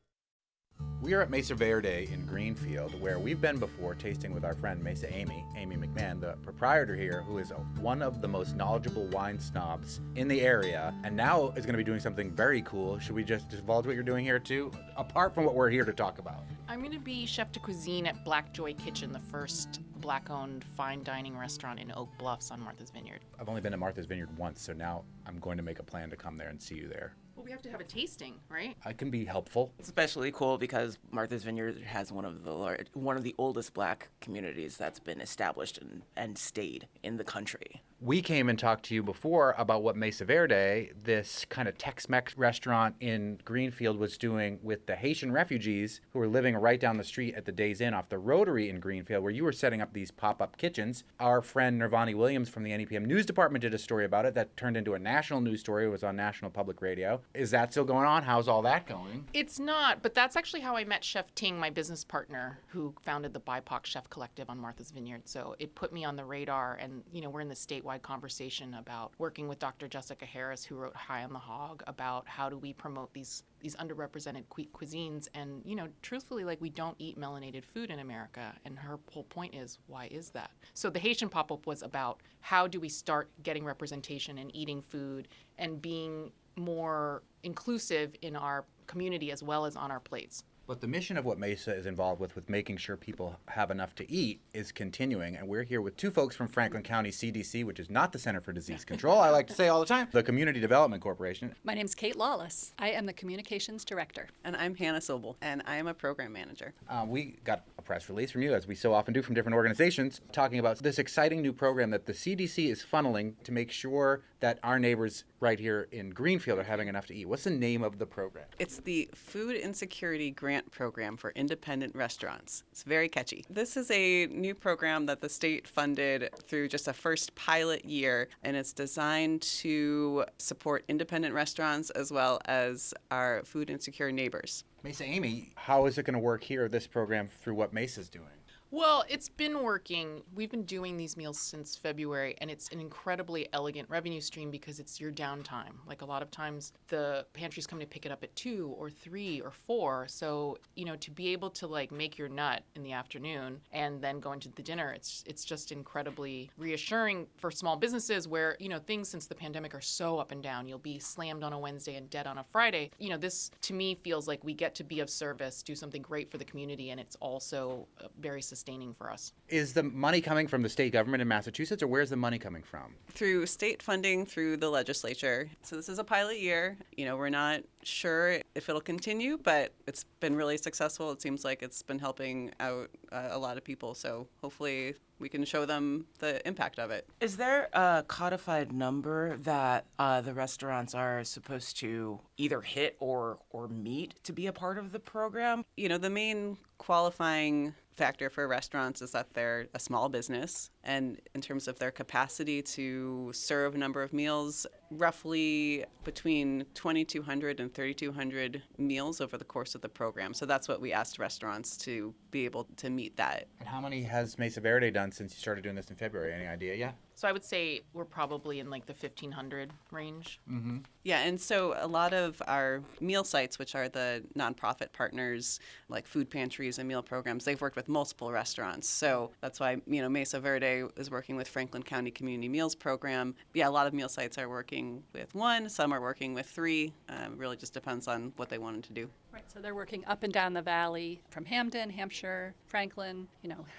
We are at Mesa Verde in Greenfield, where we've been before tasting with our friend Mesa Amy McMahon, the proprietor here, who is one of the most knowledgeable wine snobs in the area, and now is going to be doing something very cool. Should we just divulge what you're doing here too, apart from what we're here to talk about? I'm going to be chef de cuisine at Black Joy Kitchen, the first Black-owned fine dining restaurant in Oak Bluffs on Martha's Vineyard. I've only been to Martha's Vineyard once, so now I'm going to make a plan to come there and see you there. Well, we have to have a tasting, right? I can be helpful. It's especially cool because Martha's Vineyard has one of the oldest Black communities that's been established and stayed in the country. We came and talked to you before about what Mesa Verde, this kind of Tex-Mex restaurant in Greenfield, was doing with the Haitian refugees who were living right down the street at the Days Inn off the Rotary in Greenfield, where you were setting up these pop-up kitchens. Our friend Nirvani Williams from the NEPM News Department did a story about it that turned into a national news story. It was on National Public Radio. Is that still going on? How's all that going? It's not, but that's actually how I met Chef Ting, my business partner, who founded the BIPOC Chef Collective on Martha's Vineyard. So it put me on the radar, and we're in the statewide conversation about working with Dr. Jessica Harris, who wrote High on the Hog, about how do we promote these underrepresented cuisines. And truthfully, we don't eat melanated food in America, and her whole point is, why is that? So the Haitian pop-up was about how do we start getting representation and eating food and being more inclusive in our community as well as on our plates. But the mission of what Mesa is involved with making sure people have enough to eat, is continuing. And we're here with two folks from Franklin County CDC, which is not the Center for Disease Control, I like to say all the time, the Community Development Corporation. My name's Kate Lawless. I am the Communications Director. And I'm Hannah Sobel, and I am a Program Manager. We got a press release from you, as we so often do from different organizations, talking about this exciting new program that the CDC is funneling to make sure that our neighbors right here in Greenfield are having enough to eat. What's the name of the program? It's the Food Insecurity Grant Program for Independent Restaurants. It's very catchy. This is a new program that the state funded through just a first pilot year, and it's designed to support independent restaurants as well as our food insecure neighbors. Mesa Amy, how is it going to work here, this program, through what Mesa's doing? Well, it's been working. We've been doing these meals since February, and it's an incredibly elegant revenue stream because it's your downtime. A lot of times the pantries come to pick it up at 2 or 3 or 4. So, to be able to make your nut in the afternoon and then go into the dinner, it's just incredibly reassuring for small businesses where, things since the pandemic are so up and down. You'll be slammed on a Wednesday and dead on a Friday. This to me feels like we get to be of service, do something great for the community, and it's also very sustaining for us. Is the money coming from the state government in Massachusetts, or where's the money coming from? Through state funding through the legislature. So this is a pilot year. We're not sure if it'll continue, but it's been really successful. It seems like it's been helping out a lot of people. So hopefully we can show them the impact of it. Is there a codified number that the restaurants are supposed to either hit or meet to be a part of the program? The main qualifying factor for restaurants is that they're a small business, and in terms of their capacity to serve a number of meals, roughly between 2,200 and 3,200 meals over the course of the program. So that's what we asked restaurants to be able to meet that. And how many has Mesa Verde done since you started doing this in February? Any idea yet? So I would say we're probably in the 1,500 range. Mm-hmm. Yeah, and so a lot of our meal sites, which are the nonprofit partners like food pantries and meal programs, they've worked with multiple restaurants. So that's why, Mesa Verde is working with Franklin County Community Meals Program. Yeah, a lot of meal sites are working with 1, some are working with 3. Really just depends on what they wanted to do. Right, so they're working up and down the valley from Hamden, Hampshire, Franklin.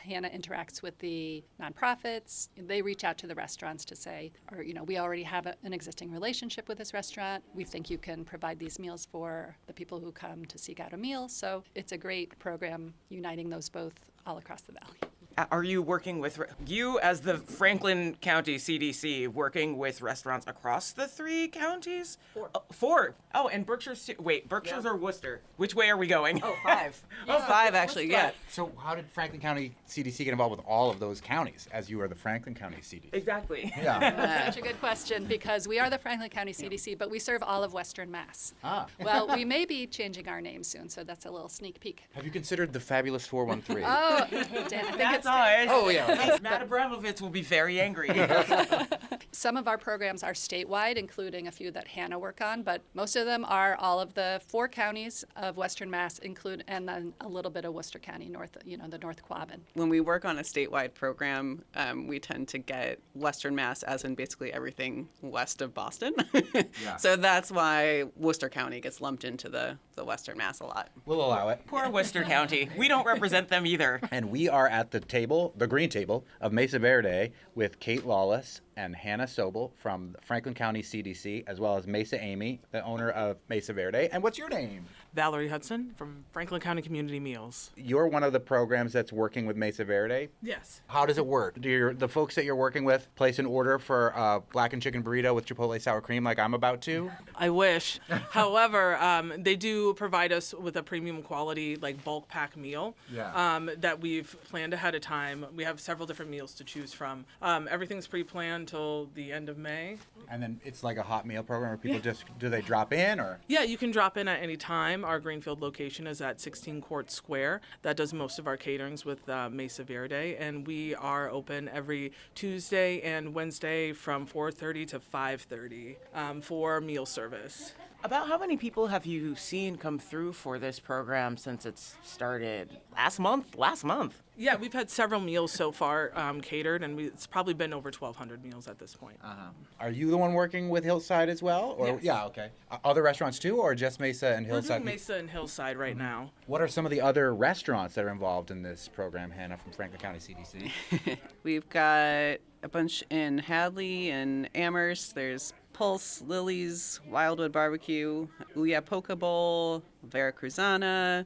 Hannah interacts with the nonprofits. They reach out to the restaurants to say, we already have an existing relationship with this restaurant. We think you can provide these meals for the people who come to seek out a meal. So it's a great program uniting those both all across the valley. Are you working with, you as the Franklin County CDC, working with restaurants across the 3 counties? 4. Oh, and Berkshire's, Berkshire's or Worcester? Which way are we going? Oh, 5. 5, actually, yeah. So how did Franklin County CDC get involved with all of those counties, as you are the Franklin County CDC? Exactly. Yeah. Such a good question, because we are the Franklin County CDC, but we serve all of Western Mass. Ah. Well, we may be changing our name soon, so that's a little sneak peek. Have you considered the fabulous 413? Oh, Dan, I think That's it's ours. Oh, yeah. Matt Abramovich will be very angry. Some of our programs are statewide, including a few that Hannah work on, but most of them are all of the 4 counties of Western Mass, and then a little bit of Worcester County, the North Quabbin. When we work on a statewide program, we tend to get Western Mass, as in basically everything west of Boston. Yeah. So that's why Worcester County gets lumped into the Western Mass a lot. We'll allow it. Poor Worcester County. We don't represent them either. And we are at the table, the green table of Mesa Verde, with Kate Lawless and Hannah Sobel from the Franklin County CDC, as well as Mesa Amy, the owner of Mesa Verde. And what's your name? Valerie Hudson from Franklin County Community Meals. You're one of the programs that's working with Mesa Verde. Yes. How does it work? Do the folks that you're working with place an order for a blackened chicken burrito with Chipotle sour cream like I'm about to? I wish. However, they do provide us with a premium quality, bulk pack meal that we've planned ahead of time. We have several different meals to choose from. Everything's pre-planned till the end of May. And then it's like a hot meal program where people do they drop in or? Yeah, you can drop in at any time. Our Greenfield location is at 16 Court Square. That does most of our caterings with Mesa Verde, and we are open every Tuesday and Wednesday from 4:30 to 5:30 for meal service. About how many people have you seen come through for this program since it's started? Last month? Yeah, we've had several meals so far catered, and it's probably been over 1,200 meals at this point. Are you the one working with Hillside as well? Or Yes. Yeah, okay. Other restaurants too, or just Mesa and We're Hillside? doing Mesa and Hillside right now. What are some of the other restaurants that are involved in this program, Hannah, from Franklin County CDC? We've got a bunch in Hadley and Amherst. There's Pulse, Lily's, Wildwood Barbecue, Ouya Poke Bowl, Vera Cruzana.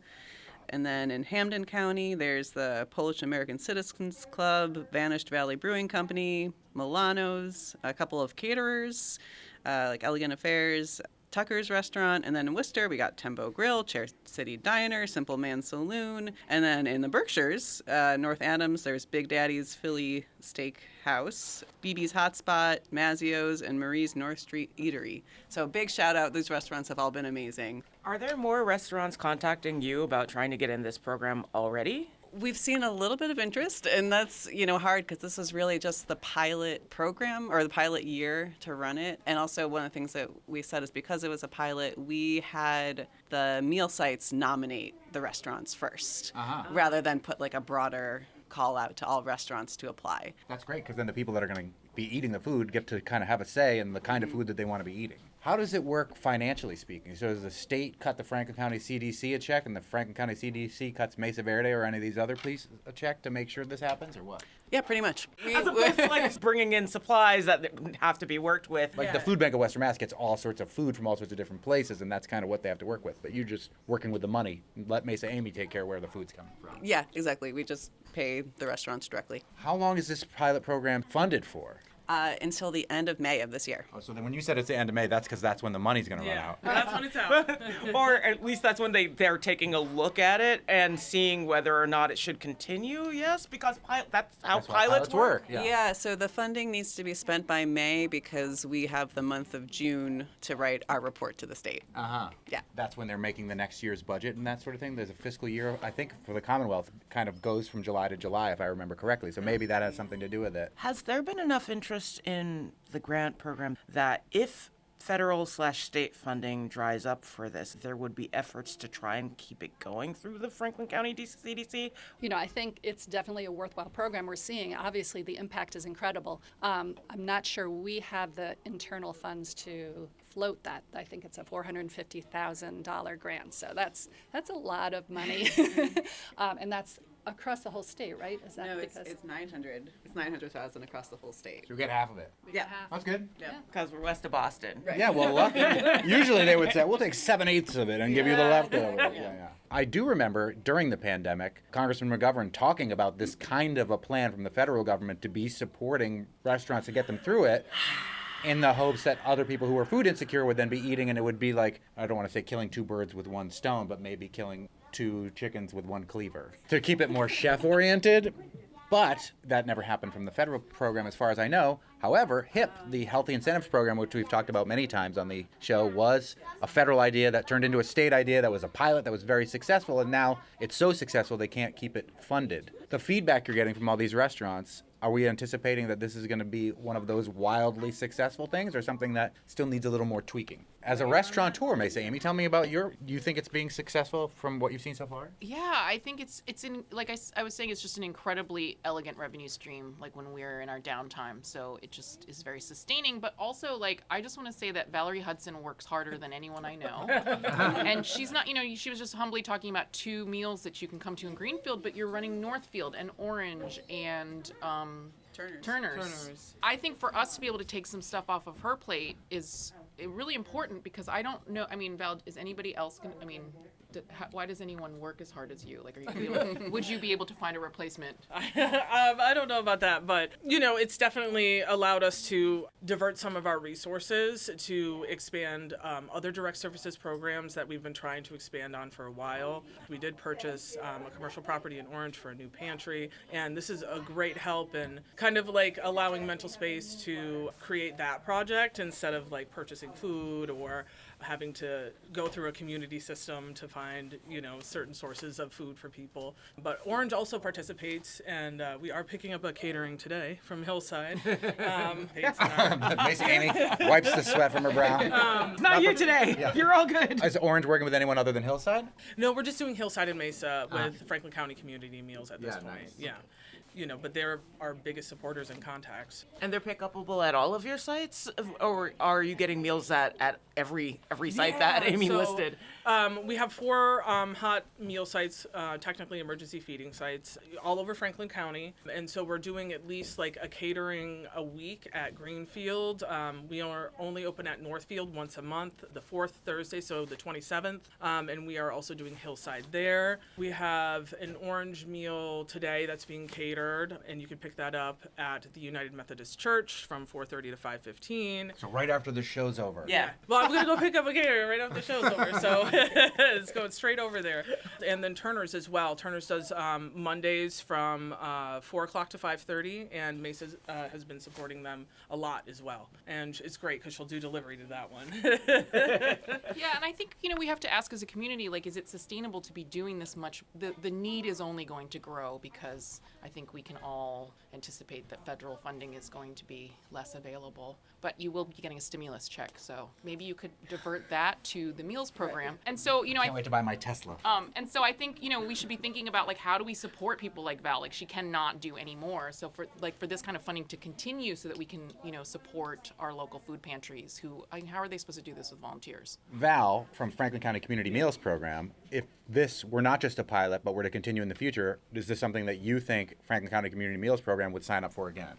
And then in Hamden County, there's the Polish American Citizens Club, Vanished Valley Brewing Company, Milano's, a couple of caterers, like Elegant Affairs, Tucker's Restaurant, and then in Worcester, we got Tembo Grill, Chair City Diner, Simple Man Saloon, and then in the Berkshires, North Adams, there's Big Daddy's Philly Steak House, BB's Hotspot, Mazzio's, and Marie's North Street Eatery. So big shout out, these restaurants have all been amazing. Are there more restaurants contacting you about trying to get in this program already? We've seen a little bit of interest, and that's, hard because this is really just the pilot program or the pilot year to run it. And also one of the things that we said is because it was a pilot, we had the meal sites nominate the restaurants first rather than put a broader call out to all restaurants to apply. That's great, because then the people that are going to be eating the food get to kind of have a say in the kind of food that they want to be eating. How does it work financially speaking? So does the state cut the Franklin County CDC a check, and the Franklin County CDC cuts Mesa Verde or any of these other police a check to make sure this happens, or what? Yeah, pretty much. As opposed to bringing in supplies that have to be worked with. The Food Bank of Western Mass gets all sorts of food from all sorts of different places, and that's kind of what they have to work with. But you're just working with the money. Let Mesa Amy take care of where the food's coming from. Yeah, exactly. We just pay the restaurants directly. How long is this pilot program funded for? Until the end of May of this year. Oh, so then when you said it's the end of May, that's because that's when the money's going to run out. That's when it's out. Or at least that's when they're taking a look at it and seeing whether or not it should continue, yes? Because that's how pilots work. Yeah, so the funding needs to be spent by May because we have the month of June to write our report to the state. Yeah. That's when they're making the next year's budget and that sort of thing. There's a fiscal year, I think, for the Commonwealth, kind of goes from July to July, if I remember correctly. So maybe that has something to do with it. Has there been enough interest in the grant program that if federal/state funding dries up for this, there would be efforts to try and keep it going through the Franklin County CDC? I think it's definitely a worthwhile program. We're seeing, obviously, the impact is incredible. I'm not sure we have the internal funds to float that. I think it's a $450,000 grant. So that's a lot of money. And that's across the whole state, right? Is that No, because it's 900. It's 900,000 across the whole state. So we get half of it. Yeah. That's good. Yeah. Because we're west of Boston. Right. Yeah, well, usually they would say, we'll take 7/8 of it and give you the leftovers. Yeah. I do remember during the pandemic, Congressman McGovern talking about this kind of a plan from the federal government to be supporting restaurants to get them through it, in the hopes that other people who were food insecure would then be eating, and it would be like, I don't want to say killing two birds with one stone, but maybe killing two chickens with one cleaver. To keep it more chef-oriented. But that never happened from the federal program as far as I know. However, HIP, the Healthy Incentives Program, which we've talked about many times on the show, was a federal idea that turned into a state idea that was a pilot that was very successful, and now it's so successful they can't keep it funded. The feedback you're getting from all these restaurants, are we anticipating that this is going to be one of those wildly successful things or something that still needs a little more tweaking? As a restaurateur, Mesa, Amy, tell me about you think it's being successful from what you've seen so far? Yeah, I think it's in, like I was saying, it's just an incredibly elegant revenue stream, like when we're in our downtime. So it just is very sustaining. But also, like, I just want to say that Valerie Hudson works harder than anyone I know. And she's not, she was just humbly talking about 2 meals that you can come to in Greenfield, but you're running Northfield and Orange and Turner's. I think for us to be able to take some stuff off of her plate is really important, because I don't know. I mean, Val, is anybody else going to, why does anyone work as hard as you? Like, would you be able to find a replacement? I don't know about that, but it's definitely allowed us to divert some of our resources to expand other direct services programs that we've been trying to expand on for a while. We did purchase a commercial property in Orange for a new pantry, and this is a great help in kind of like allowing Mental Space to create that project instead of like purchasing food or having to go through a community system to find, certain sources of food for people. But Orange also participates, and we are picking up a catering today from Hillside. Basically, Amy wipes the sweat from her brow. Not you today. Yeah. You're all good. Is Orange working with anyone other than Hillside? No, we're just doing Hillside and Mesa with Franklin County Community Meals at this point. Nice. Yeah. But they're our biggest supporters and contacts. And they're pickupable at all of your sites, or are you getting meals at every site that Amy listed? We have 4 hot meal sites, technically emergency feeding sites, all over Franklin County. And so we're doing at least like a catering a week at Greenfield. We are only open at Northfield once a month, the 4th Thursday, so the 27th. And we are also doing Hillside there. We have an Orange meal today that's being catered, and you can pick that up at the United Methodist Church from 4:30 to 5:15. So right after the show's over. Yeah. Well, I'm going to go pick up a caterer right after the show's over, so it's going straight over there. And then Turner's as well. Turner's does Mondays from 4 o'clock to 5:30, and Mesa has been supporting them a lot as well. And it's great because she'll do delivery to that one. Yeah, and I think, we have to ask as a community, like, is it sustainable to be doing this much? The need is only going to grow, because I think we can all anticipate that federal funding is going to be less available. But you will be getting a stimulus check, so maybe you could divert that to the meals program. Right. And so, Can't wait to buy my Tesla. And so I think, we should be thinking about, like, how do we support people like Val? Like, she cannot do any more. So for this kind of funding to continue so that we can, support our local food pantries how are they supposed to do this with volunteers? Val, from Franklin County Community Meals Program, if this were not just a pilot, but were to continue in the future, is this something that you think Franklin County Community Meals Program would sign up for again?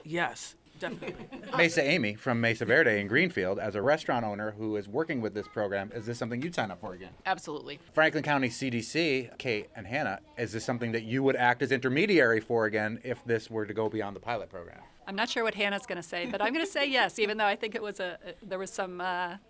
Yes. Definitely. Mesa Amy from Mesa Verde in Greenfield, as a restaurant owner who is working with this program, is this something you'd sign up for again? Absolutely. Franklin County CDC, Kate and Hannah, is this something that you would act as intermediary for again if this were to go beyond the pilot program? I'm not sure what Hannah's going to say, but I'm going to say yes, even though I think there was some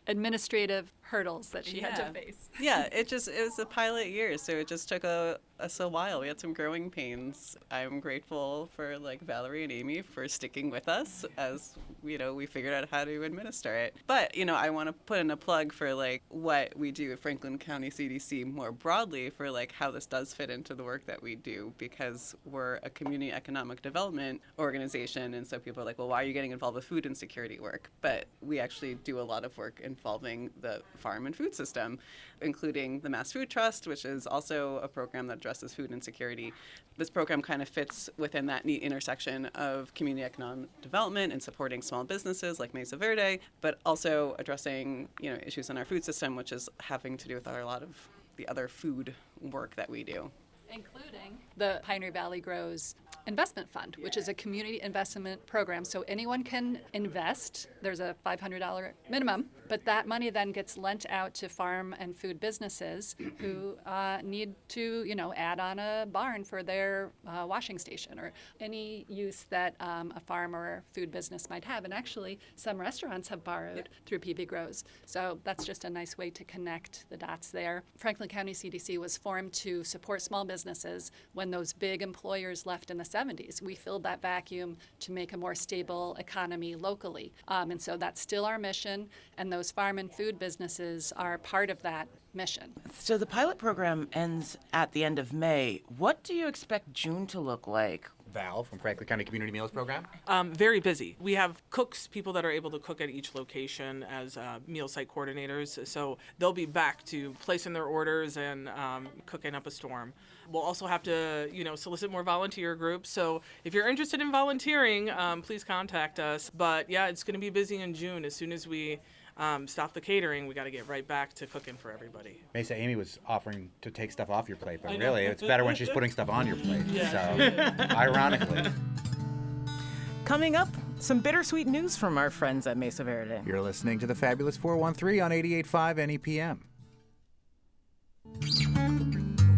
administrative hurdles that she had to face. Yeah, it was a pilot year, so it just took us a while. We had some growing pains. I'm grateful for like Valerie and Amy for sticking with us as we figured out how to administer it. But I want to put in a plug for like what we do at Franklin County CDC more broadly for like how this does fit into the work that we do, because we're a community economic development organization, and so people are like, well, why are you getting involved with food insecurity work? But we actually do a lot of work involving the farm and food system, including the Mass Food Trust, which is also a program that addresses food insecurity. This program kind of fits within that neat intersection of community economic development and supporting small businesses like Mesa Verde, but also addressing issues in our food system, which is having to do with a lot of the other food work that we do. Including the Pioneer Valley Grows Investment Fund, which is a community investment program. So anyone can invest. There's a $500 minimum, but that money then gets lent out to farm and food businesses who need to, add on a barn for their washing station or any use that a farm or food business might have. And actually, some restaurants have borrowed through PB Grows. So that's just a nice way to connect the dots there. Franklin County CDC was formed to support small businesses when those big employers left in the 70s. We filled that vacuum to make a more stable economy locally. And so that's still our mission, and those farm and food businesses are part of that mission. So the pilot program ends at the end of May. What do you expect June to look like? Val from Franklin County Community Meals Program. Very busy. We have cooks, people that are able to cook at each location as meal site coordinators. So they'll be back to placing their orders and cooking up a storm. We'll also have to, solicit more volunteer groups. So if you're interested in volunteering, please contact us. But yeah, it's going to be busy in June. As soon as we stop the catering, we got to get right back to cooking for everybody. Mesa Amy was offering to take stuff off your plate, but really it's better when she's putting stuff on your plate. So, ironically. Coming up, some bittersweet news from our friends at Mesa Verde. You're listening to the Fabulous 413 on 88.5 NEPM.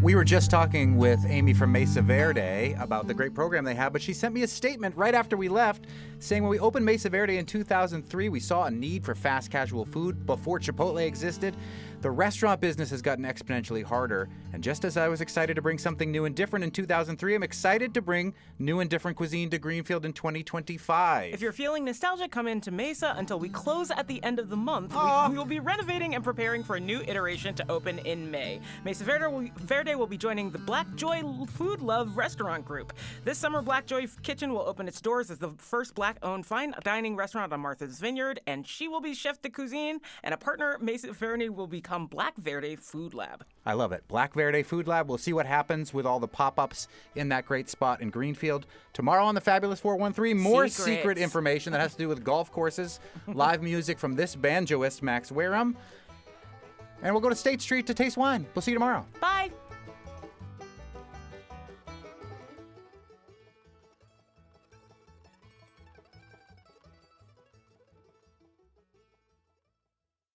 We were just talking with Amy from Mesa Verde about the great program they have, but she sent me a statement right after we left saying when we opened Mesa Verde in 2003, we saw a need for fast casual food before Chipotle existed. The restaurant business has gotten exponentially harder, and just as I was excited to bring something new and different in 2003, I'm excited to bring new and different cuisine to Greenfield in 2025. If you're feeling nostalgic, come into Mesa until we close at the end of the month. We will be renovating and preparing for a new iteration to open in May. Mesa Verde will be joining the Black Joy Food Love Restaurant Group. This summer, Black Joy Kitchen will open its doors as the first Black-owned fine dining restaurant on Martha's Vineyard, and she will be chef de cuisine, and a partner, Mesa Verde, will become Black Verde Food Lab. I love it. Black Verde Food Lab. We'll see what happens with all the pop-ups in that great spot in Greenfield. Tomorrow on the Fabulous 413, more secret information that has to do with golf courses, live music from this banjoist, Max Wareham. And we'll go to State Street to taste wine. We'll see you tomorrow. Bye.